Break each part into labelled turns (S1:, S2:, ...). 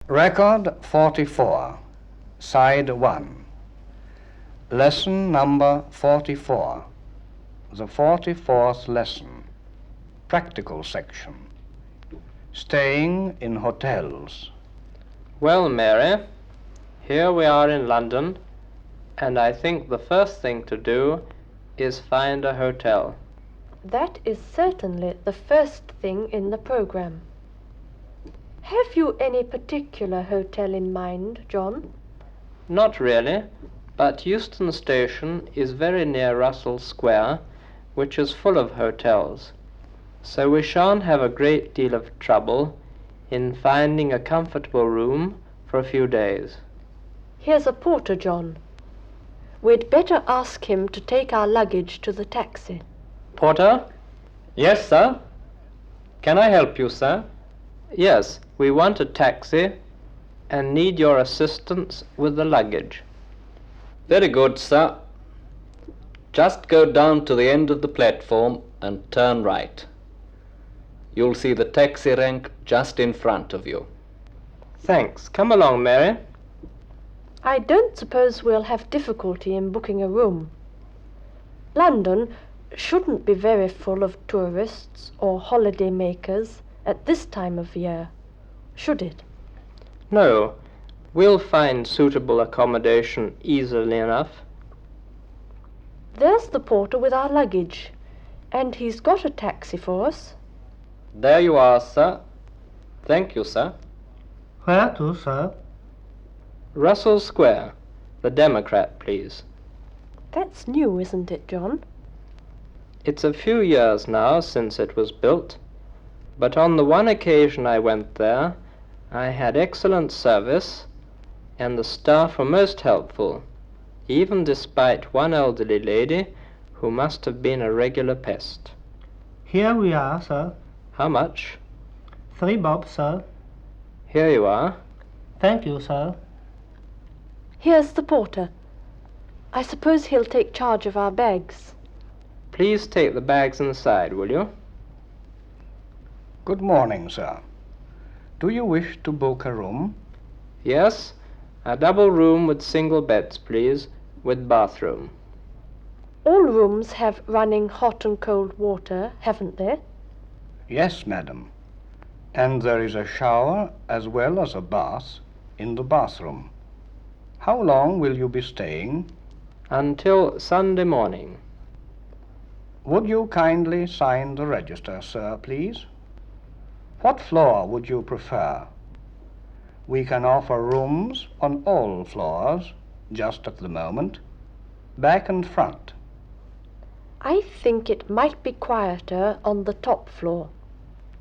S1: Record 44, Side 1. Lesson number 44, the 44th lesson, practical section. Staying in hotels.
S2: Well, Mary, here we are in London, and I think the first thing to do is find a hotel.
S3: That is certainly the first thing in the program. Have you any particular hotel in mind, John?
S2: Not really, but Euston Station is very near Russell Square, which is full of hotels, so we shan't have a great deal of trouble in finding a comfortable room for a few days.
S3: Here's a porter, John. We'd better ask him to take our luggage to the taxi.
S2: Porter?
S4: Yes, sir. Can I help you, sir?
S2: Yes, we want a taxi and need your assistance with the luggage.
S4: Very good, sir. Just go down to the end of the platform and turn right. You'll see the taxi rank just in front of you.
S2: Thanks. Come along, Mary.
S3: I don't suppose we'll have difficulty in booking a room. London shouldn't be very full of tourists or holiday makers at this time of year, should it?
S2: No, we'll find suitable accommodation easily enough.
S3: There's the porter with our luggage, and he's got a taxi for us.
S4: There you are, sir. Thank you, sir.
S5: Where to, sir?
S2: Russell Square, the Democrat, please.
S3: That's new, isn't it, John?
S2: It's a few years now since it was built, but on the one occasion I went there, I had excellent service, and the staff were most helpful, even despite one elderly lady who must have been a regular pest.
S5: Here we are, sir.
S2: How much?
S5: 3 bob, sir.
S2: Here you are.
S5: Thank you, sir.
S3: Here's the porter. I suppose he'll take charge of our bags.
S2: Please take the bags inside, will you?
S1: Good morning, sir. Do you wish to book a room?
S2: Yes, a double room with single beds, please, with bathroom.
S3: All rooms have running hot and cold water, haven't they?
S1: Yes, madam. And there is a shower as well as a bath in the bathroom. How long will you be staying?
S2: Until Sunday morning.
S1: Would you kindly sign the register, sir, please? What floor would you prefer? We can offer rooms on all floors, just at the moment, back and front.
S3: I think it might be quieter on the top floor.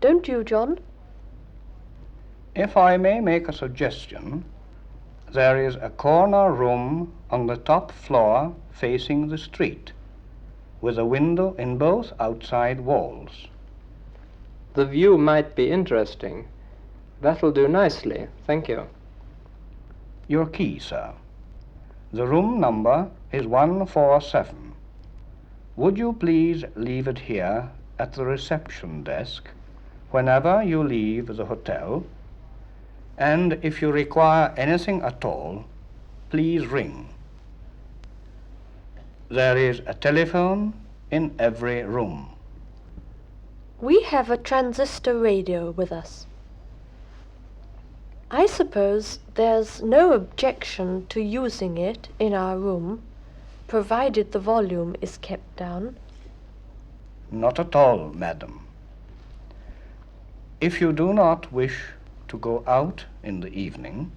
S3: Don't you, John?
S1: If I may make a suggestion, there is a corner room on the top floor facing the street, with a window in both outside walls.
S2: The view might be interesting. That'll do nicely, thank you.
S1: Your key, sir. The room number is 147. Would you please leave it here at the reception desk whenever you leave the hotel? And if you require anything at all, please ring. There is a telephone in every room.
S3: We have a transistor radio with us. I suppose there's no objection to using it in our room, provided the volume is kept down.
S1: Not at all, madam. If you do not wish to go out in the evening,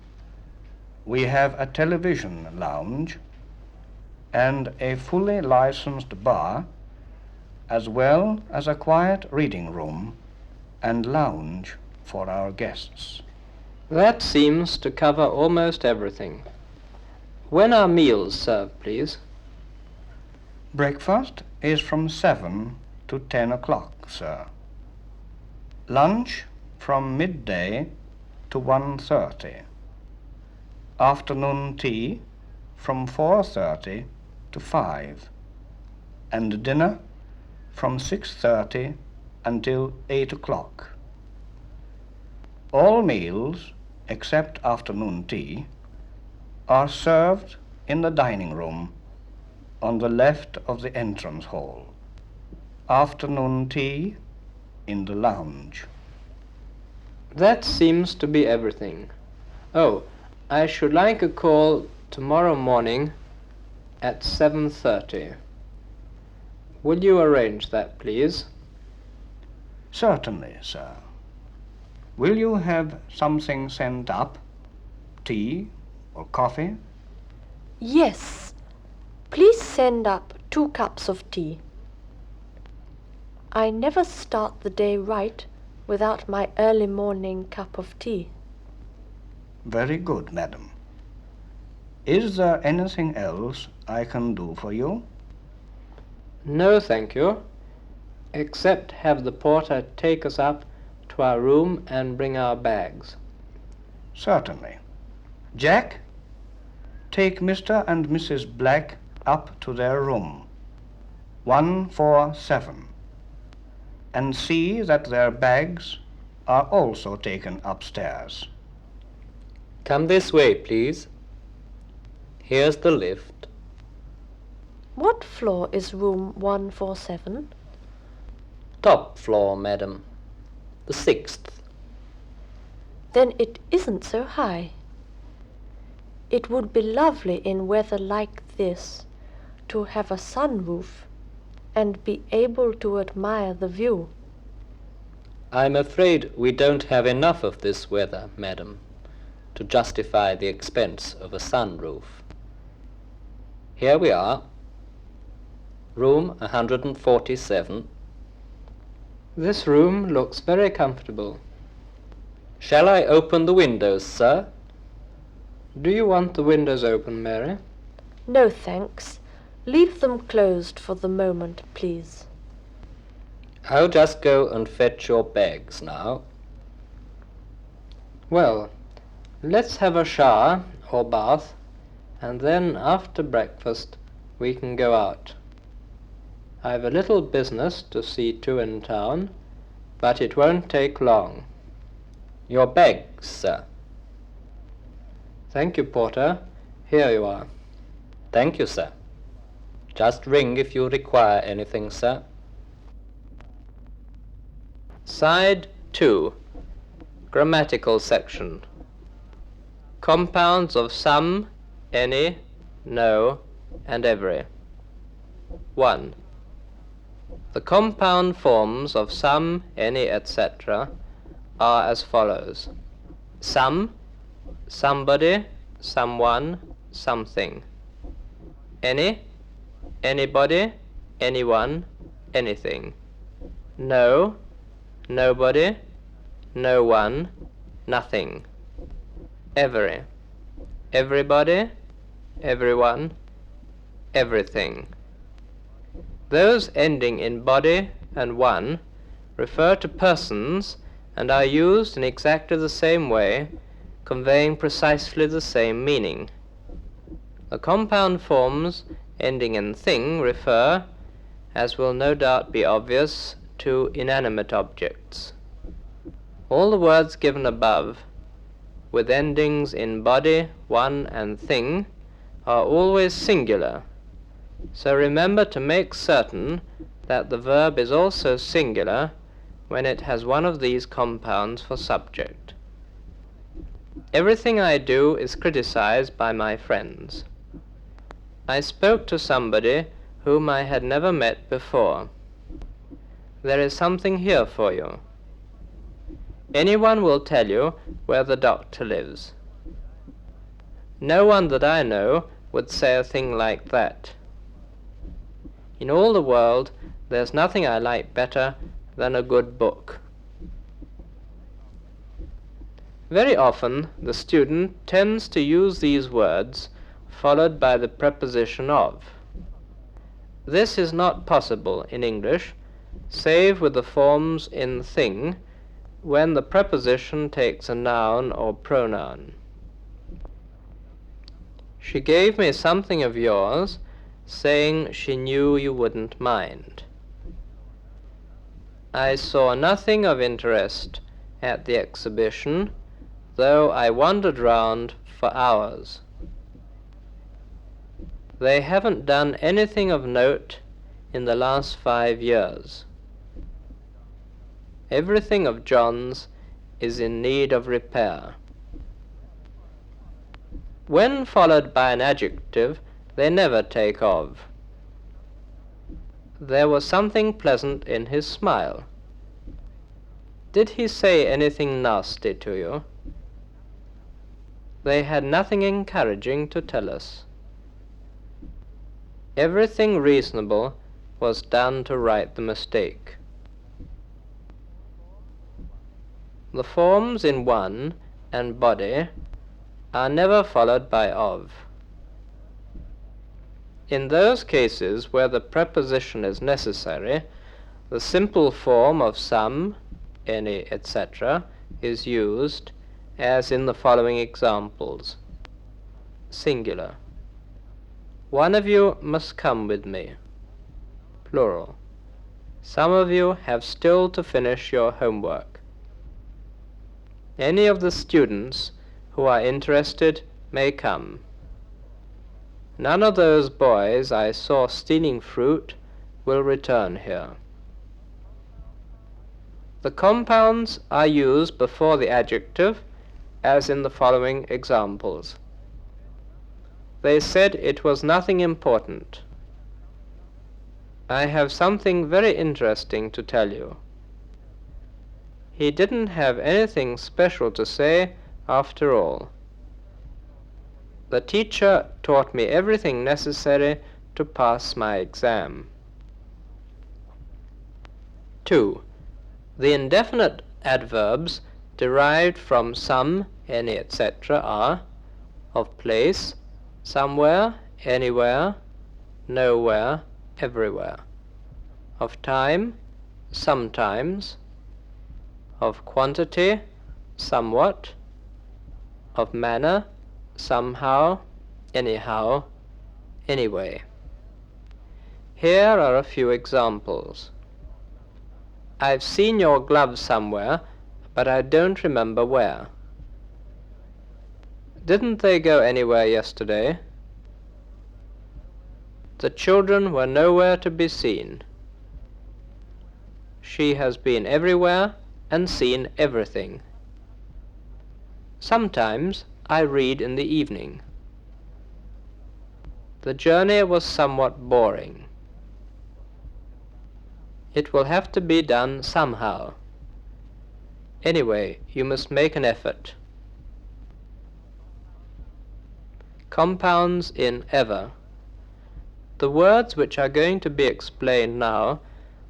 S1: we have a television lounge and a fully licensed bar, as well as a quiet reading room and lounge for our guests.
S2: That seems to cover almost everything. When are meals served, please?
S1: Breakfast is from 7 to 10 o'clock, sir. Lunch from midday to 1:30. Afternoon tea from 4:30 to 5. And dinner from 6:30 until 8 o'clock. All meals except afternoon tea, are served in the dining room on the left of the entrance hall. Afternoon tea in the lounge.
S2: That seems to be everything. Oh, I should like a call tomorrow morning at 7:30. Will you arrange that, please?
S1: Certainly, sir. Will you have something sent up? Tea or coffee?
S3: Yes. Please send up 2 cups of tea. I never start the day right without my early morning cup of tea.
S1: Very good, madam. Is there anything else I can do for you?
S2: No, thank you, except have the porter take us up to our room and bring our bags.
S1: Certainly. Jack, take Mr. and Mrs. Black up to their room, 147, and see that their bags are also taken upstairs.
S4: Come this way, please. Here's the lift.
S3: What floor is room 147?
S4: Top floor, madam. The 6th.
S3: Then it isn't so high. It would be lovely in weather like this to have a sunroof and be able to admire the view.
S4: I'm afraid we don't have enough of this weather, madam, to justify the expense of a sunroof. Here we are. Room 147.
S2: This room looks very comfortable.
S4: Shall I open the windows, sir?
S2: Do you want the windows open, Mary?
S3: No, thanks. Leave them closed for the moment, please.
S4: I'll just go and fetch your bags now.
S2: Well, let's have a shower or bath, and then after breakfast we can go out. I've a little business to see to in town, but it won't take long.
S4: Your bags, sir.
S2: Thank you, porter. Here you are.
S4: Thank you, sir. Just ring if you require anything, sir.
S2: Side 2. Grammatical section. Compounds of some, any, no, and every. 1. The compound forms of some, any, etc. are as follows. Some, somebody, someone, something. Any, anybody, anyone, anything. No, nobody, no one, nothing. Every, everybody, everyone, everything. Those ending in body and one refer to persons and are used in exactly the same way, conveying precisely the same meaning. The compound forms ending in thing refer, as will no doubt be obvious, to inanimate objects. All the words given above, with endings in body, one, and thing, are always singular, so remember to make certain that the verb is also singular when it has one of these compounds for subject. Everything I do is criticized by my friends. I spoke to somebody whom I had never met before. There is something here for you. Anyone will tell you where the doctor lives. No one that I know would say a thing like that. In all the world, there's nothing I like better than a good book. Very often, the student tends to use these words followed by the preposition of. This is not possible in English, save with the forms in thing, when the preposition takes a noun or pronoun. She gave me something of yours, saying she knew you wouldn't mind. I saw nothing of interest at the exhibition, though I wandered round for hours. They haven't done anything of note in the last 5 years. Everything of John's is in need of repair. When followed by an adjective, they never take of. There was something pleasant in his smile. Did he say anything nasty to you? They had nothing encouraging to tell us. Everything reasonable was done to right the mistake. The forms in one and body are never followed by of. In those cases where the preposition is necessary, the simple form of some, any, etc. is used, as in the following examples. Singular. One of you must come with me. Plural. Some of you have still to finish your homework. Any of the students who are interested may come. None of those boys I saw stealing fruit will return here. The compounds are used before the adjective, as in the following examples. They said it was nothing important. I have something very interesting to tell you. He didn't have anything special to say after all. The teacher taught me everything necessary to pass my exam. 2. The indefinite adverbs derived from some, any, etc. are of place, somewhere, anywhere, nowhere, everywhere. Of time, sometimes. Of quantity, somewhat. Of manner, somehow, anyhow, anyway. Here are a few examples. I've seen your gloves somewhere, but I don't remember where. Didn't they go anywhere yesterday? The children were nowhere to be seen. She has been everywhere and seen everything. Sometimes I read in the evening. The journey was somewhat boring. It will have to be done somehow. Anyway, you must make an effort. Compounds in ever. The words which are going to be explained now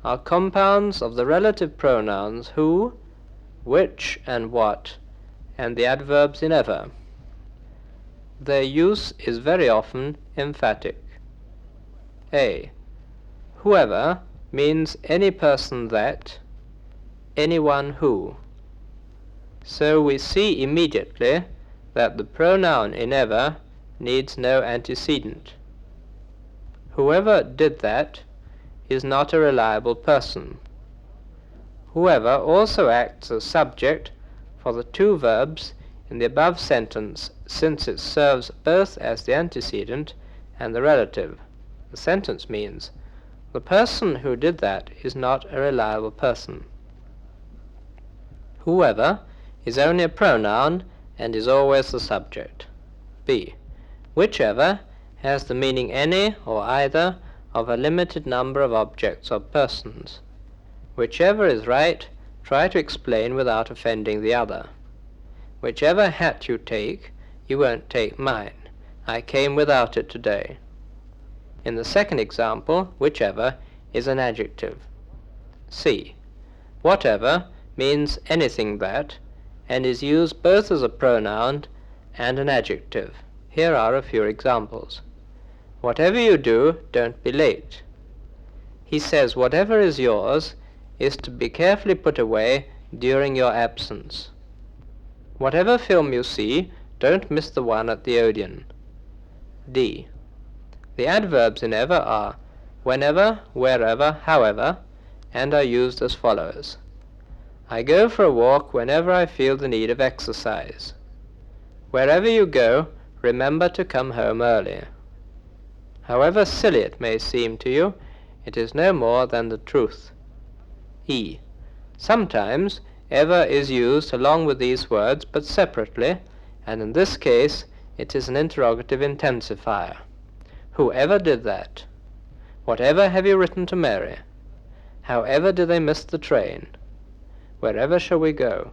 S2: are compounds of the relative pronouns who, which, and what, and the adverbs in ever. Their use is very often emphatic. A. Whoever means any person that, anyone who. So we see immediately that the pronoun in ever needs no antecedent. Whoever did that is not a reliable person. Whoever also acts as subject for the two verbs in the above sentence, since it serves both as the antecedent and the relative. The sentence means, the person who did that is not a reliable person. Whoever is only a pronoun and is always the subject. B. Whichever has the meaning any or either of a limited number of objects or persons. Whichever is right, try to explain without offending the other. Whichever hat you take, you won't take mine. I came without it today. In the second example, whichever is an adjective. C. Whatever means anything that, and is used both as a pronoun and an adjective. Here are a few examples. Whatever you do, don't be late. He says whatever is yours is to be carefully put away during your absence. Whatever film you see, don't miss the one at the Odeon. D. The adverbs in ever are whenever, wherever, however, and are used as follows. I go for a walk whenever I feel the need of exercise. Wherever you go, remember to come home early. However silly it may seem to you, it is no more than the truth. E. Sometimes ever is used along with these words, but separately, and in this case it is an interrogative intensifier. Whoever did that? Whatever have you written to Mary? However did they miss the train? Wherever shall we go?